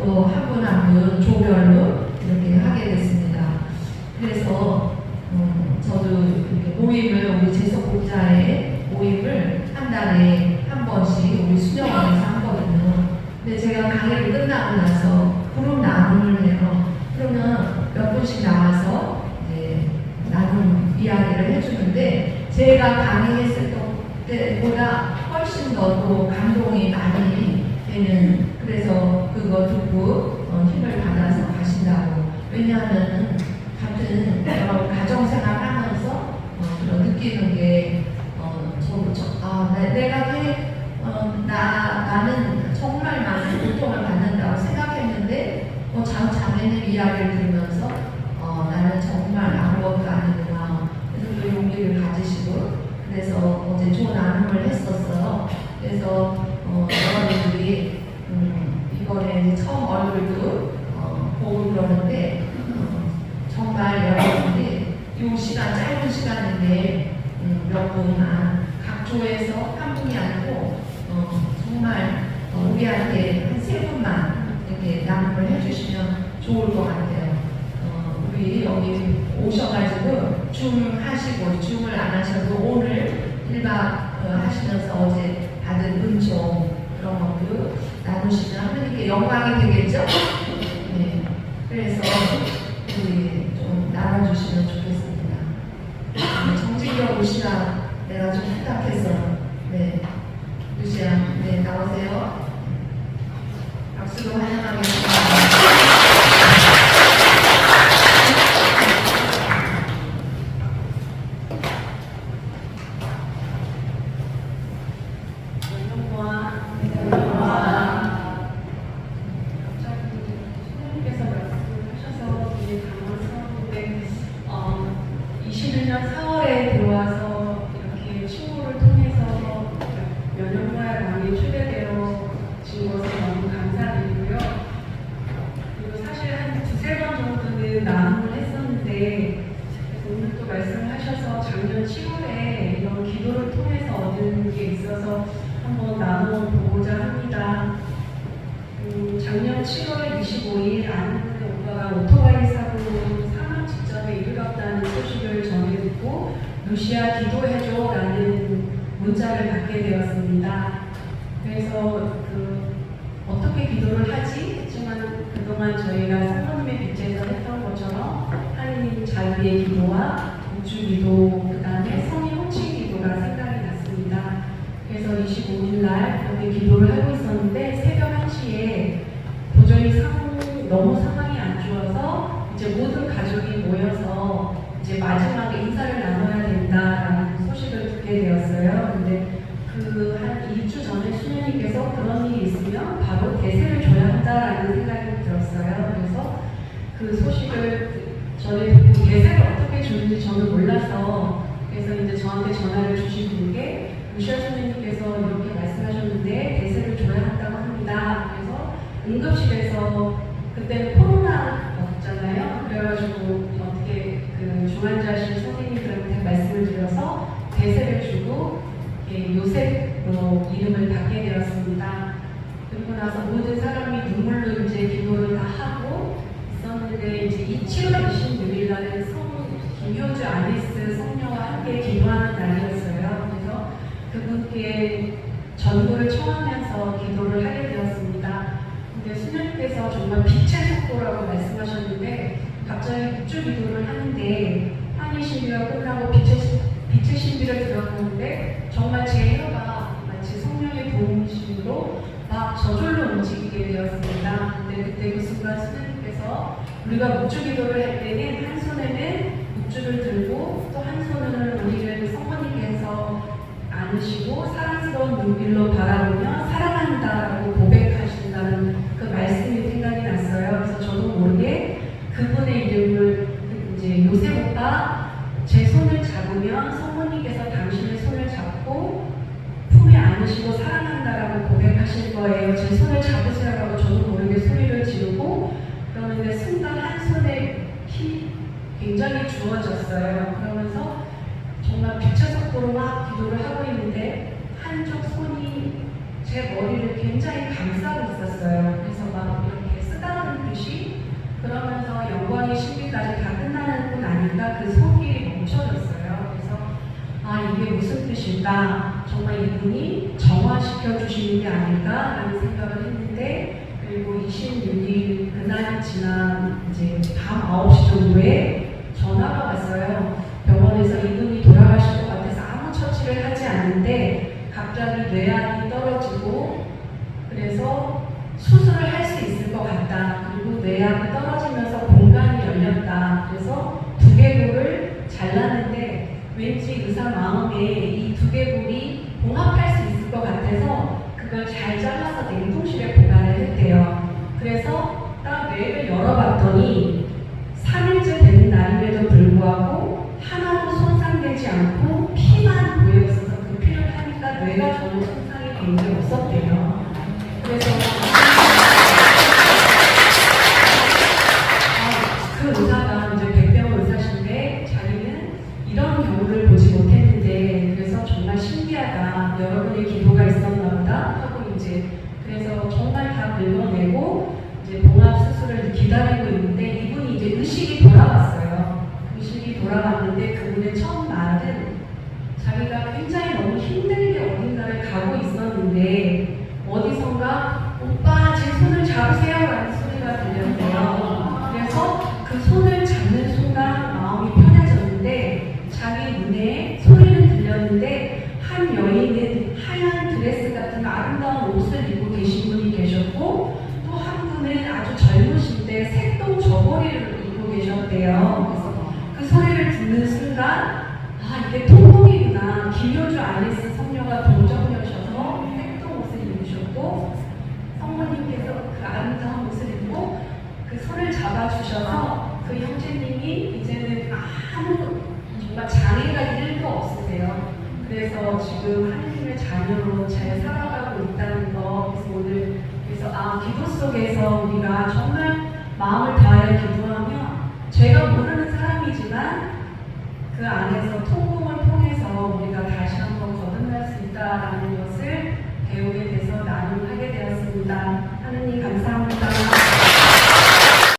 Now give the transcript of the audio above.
또 한 분 한 분 조별로 이렇게 하게 됐습니다. 그래서 저도 이렇게 모임을 우리 재석복자의 모임을 한 달에 한 번씩 우리 수녀원에서 하거든요. 근데 제가 강의를 끝나고 나서 그룹 나눔을 해요. 그러면 몇 분씩 나와서 이제 나눔 이야기를 해주는데 제가 강의했을 때보다 훨씬 더 또 감동이 많이 되는, 그래서 그거 듣고 힘을 받아서 가신다고. 왜냐하면 같은 여러 가정생활 하면서 느끼는 게 내가 나는 정말 많은 고통을 받는다고 생각했는데 자매님 이야기를 들으면서 나는 정말 아무것도 아니구나. 그래서 또 용기를 가지시고, 그래서 어제 좋은 나눔을 했었어요. 그래서 여러분들이 이번에 처음 얼굴도 보고 그러는데 정말 여러분들이 이 시간, 짧은 시간인데 몇 분만 각 조에서 한 분이 아니고 정말 우리한테 한 세 분만 이렇게 나눔을 해주시면 좋을 것 같아요. 우리 여기 오셔가지고 줌을 안 하셔도 오늘 1박 하시면서 어제 받은 은총 그런 것도 나누시면 하나님께 영광이 되겠죠? 네. 그래서 우리 좀 나눠주시면 좋겠습니다. 정진경 루시아 내가 좀 부탁해서. 네. 루시아, 네, 나오세요. 박수로 환영하겠습니다. 나눔을 했었는데 오늘 또 말씀을 하셔서 작년 7월에 이런 기도를 통해서 얻은 게 있어서 한번 나눠 보고자 합니다. 작년 7월 25일 아는 오빠가 오토바이 사고로 사망 직전에 이르렀다는 소식을 전해 듣고 루시아 기도해줘 라는 문자를 받게 되었습니다. 그래서 어떻게 기도를 하지? 했지만 그동안 저희가 성모님의 빛에서 했던 것처럼 하느님 자비의 기도와 우주 기도, 그 다음에 성의 호칭 기도가 생각이 났습니다. 그래서 25일 날 그렇게 기도를 하고 있었는데 새벽 1시에 도저히 너무 상황이 안 좋아서 이제 모든 가족이 모여서 이제 마지막에 인사를 나눠야 된다라는 소식을 듣게 되었어요. 근데 한 2주 전에 수녀님께서 그런 일이 있으면 바로 대세를 줘야 한다라는 생각이 들었어요. 그래서 그 소식을 전에 듣고 대세를 어떻게 주는지 저는 몰라서, 그래서 이제 저한테 전화를 주신 분께 루시아 수녀님께서 이렇게 말씀하셨는데 대세를 줘야 한다고 합니다. 그래서 응급실에서 그때는 코로나였잖아요. 그래가지고 어떻게 중환자실 선생님들한테 말씀을 드려서 대세를 주고 요셉으로 이름을 받게 되었습니다. 그리고 나서 모든 사람이 눈물로 이제 기도를 다 하고 있었는데 이제 7월 26일 날은 김효주 아리스 성녀와 함께 기도하는 날이었어요. 그래서 그분께 전도를 청하면서 기도를 하게 되었습니다. 근데 수녀님께서 정말 빛의 속도라고 말씀하셨는데 갑자기 국주 기도를 하는데 환희 신비가 끝나고 빛의 신비를 들었는데 정말 제 혀가 마치 성령의 도움심으로 막 저절로 움직이게 되었습니다. 근데 그때 그 순간 수녀님께서 우리가 묵주 기도를 할 때는 한 손에는 묵주를 들고 또 한 손은 우리를 성모님께서 안으시고 사랑스러운 눈길로 바라보며 사랑한다라고 고백하신다는 그 말씀이 생각이 났어요. 그래서 저도 모르게 그분의 이름을 이제 요셉 오빠 제 손을 잡으면 성모님께서 당신의 손을 잡고 품에 안으시고 사랑한다라고 고백하실 거예요. 제 손을 잡으시라고 저도 모르게 소리를 지르고 그러는데 순간 한 손에 힘이 굉장히 주어졌어요. 그러면서 정말 빛의 속도로 막 기도를 하고 있는데 한쪽 손이 제 머리를 굉장히 감싸고 있었어요. 그래서 막 이렇게 그러면서 영광의 신비까지 다 끝나고 나니까 그 손길이 멈춰졌어요. 그래서 아, 이게 무슨 뜻일까? 정말 이분이 정화시켜 주시는 게 아닐까라는 생각을 했는데, 그리고 26일 그날 지난 이제 밤 9시 정도에 전화가 왔어요. 병원에서 이분이 돌아가실 것 같아서 아무 처치를 하지 않는데 갑자기 뇌암이 떨어지고, 그래서 수술을 할 수 있을 것 같다. 그리고 뇌암이 떨어지면서 공간이 열렸다. 그래서 두개골을 잘랐는데 왠지 의사 마음에 이 두개골이 봉합할 수 있을 것 같아서 그걸 잘 잘라서 냉동실에 보관을 했대요. 그래서 딱 뇌를 열어봤더니 3일째 되는 날임에도 불구하고 하나도 손상되지 않고 피만 보였어서 그 피를 하니까 뇌가 전혀 손상이 된 게 없었대요. 그래서 그 의사가 이제 백병 의사신데 자기는 이런 경우를 보지 못했는데 그래서 정말 신기하다. 여러분의 기도가 있었나 보다 하고 이제 그래서 정말 다 긁어내고 이제 봉합 수술을 기다리고 있는데 이분이 이제 의식이 돌아왔어요. 의식이 돌아왔는데 그분의 첫 말은 자기가 굉장히 너무 힘들게 어딘가를 가고 있었는데 어디선가 오빠 제 손을 잡으세요 라는 소리가 들렸대요. 그래서 그 손을 잡는 순간 마음이 편해졌는데 자기 눈에 소리는 들렸는데 한 여인은 하얀 드레스 같은 아름다운 옷을 입고 계신 분이 계셨고 또 한 분은 아주 젊으신데 색동 저고리를 입고 계셨대요. 그래서 그 소리를 듣는 순간 아 이게 통곡이구나. 김효주 아리스 성녀가 동정녀셔서 색동 옷을 입으셨고 성모님께서 그 아름다운 옷을 입고 그 손을 잡아주셔서 그 형제님이 이제는 아무 정말 장애가 1도 없으세요. 그래서 지금 하느님의 자녀로 잘 살아가고 있다는 거. 그래서 오늘 그래서 기도 속에서 우리가 정말 마음을 다하여 기도하며 제가 모르는 사람이지만 그 안에서 통곡을 통해